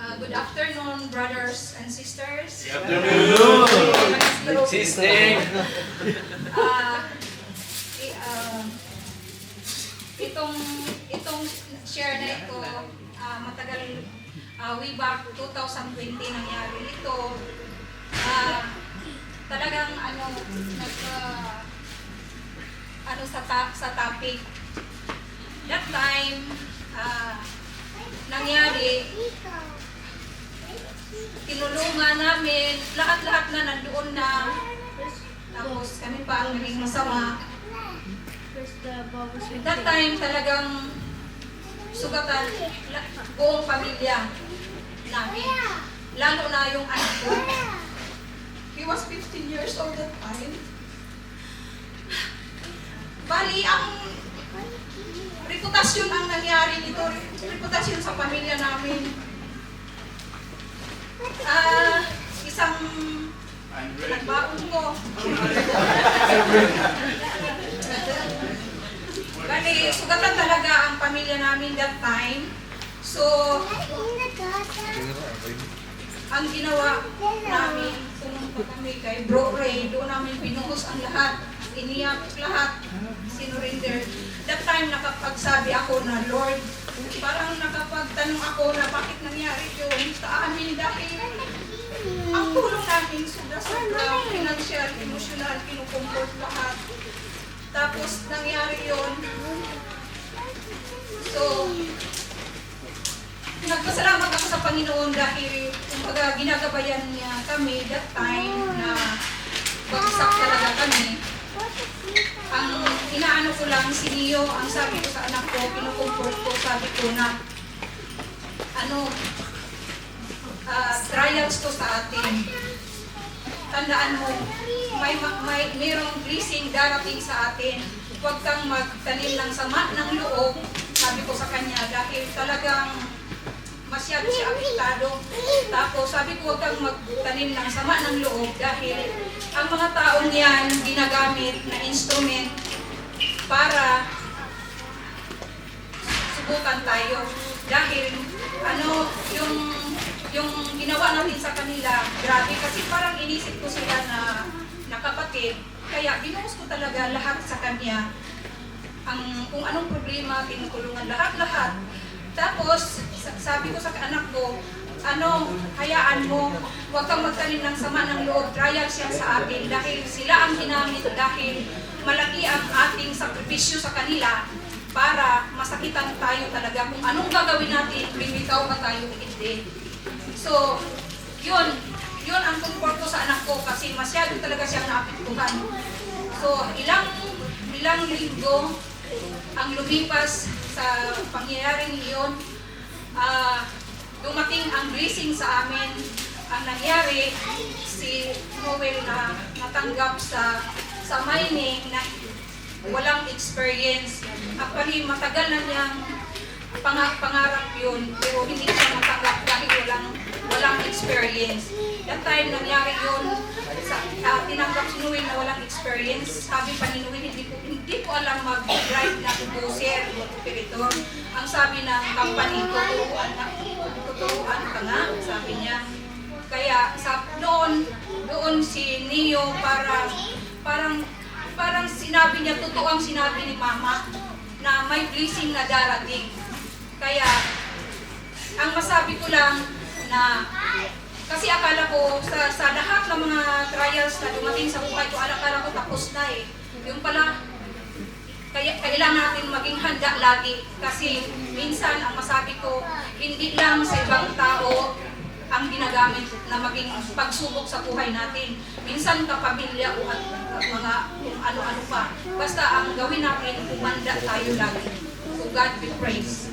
Good afternoon, brothers and sisters. Good afternoon. Sisting. Itong share na ito, matagal, way back 2020 nangyari ito. Talagang sa topic. That time, nangyari, tinulungan namin, lahat-lahat na nandoon na, tapos kami pa ang naging masama. That time talagang sugatan buong pamilya namin, lalo na yung anak ko. He was 15 years old that time. Bali, ang reputasyon ang nangyari nito, reputasyon sa pamilya namin. Isang nagbaon ko. Bali, sugatan talaga ang pamilya namin that time. So, ang ginawa namin, pumunta kami kay Bro Ray, doon namin pinuhos ang lahat, iniyak lahat, sinurinder. That time, nakapagsabi ako na, Lord, parang nakapagtanong ako na bakit nangyari yun sa amin dahil ang tulong namin sobra-sobra, financial, emotional, kinukumport lahat. Tapos nangyari yun. So, nagpasalamat ako sa Panginoon dahil kumbaga ginagabayan niya kami that time na bagsak talaga kami. Ang inaano ko lang si Neo, ang sabi ko sa anak ko, kinukumport ko, sabi ko na trials to sa atin. Tandaan mo, mayroong blessing darating sa atin. Huwag kang magtanim ng sama ng loob, sabi ko sa kanya, dahil talagang masyado siya apektado. Tapos sabi ko, huwag kang magtanim ng sama ng loob dahil ang mga taong yan ginagamit na instrument para subukan tayo. Dahil yung ginawa natin sa kanila, grabe. Kasi parang inisip ko sila na nakapatid. Kaya binuhos ko talaga lahat sa kanya. Kung anong problema, tinutulungan lahat-lahat. Tapos, sabi ko sa anak ko, hayaan mo, huwag kang magtanim ng sama ng loob, trial siya sa atin dahil sila ang ginamit dahil malaki ang ating sakripisyo sa kanila para masakitan tayo talaga kung anong gagawin natin, bibitaw ba tayo hindi. So, yun ang comfort ko sa anak ko kasi masyado talaga siyang naapektuhan. So, ilang linggo ang lumipas sa pangyayaring iyon, dumating ang blessing sa amin. Ang nangyari, si Noel na natanggap sa mining na walang experience. Actually, matagal na niyang pangarap yun, pero hindi siya matanggap dahil walang experience. That time nangyari yun, tinanggap si Noel na walang experience. Sabi pa ni Noel, hindi ko alam mag-drive na bulldozer o operator. Ang sabi ng company, tuturuan ka nga, sabi niya. Kaya doon si Neo parang sinabi niya, totoo ang sinabi ni Mama na may blessing na darating. Kaya ang masabi ko lang na kasi akala ko sa lahat ng mga trials na dumating sa buhay ko, akala ko tapos na eh. Yung pala, kailangan natin maging handa lagi kasi minsan ang masabi ko, hindi lang sa ibang tao ang ginagamit na maging pagsubok sa buhay natin. Minsan kapamilya o mga ano-ano pa. Basta ang gawin natin, umanda tayo lagi. So God be praised.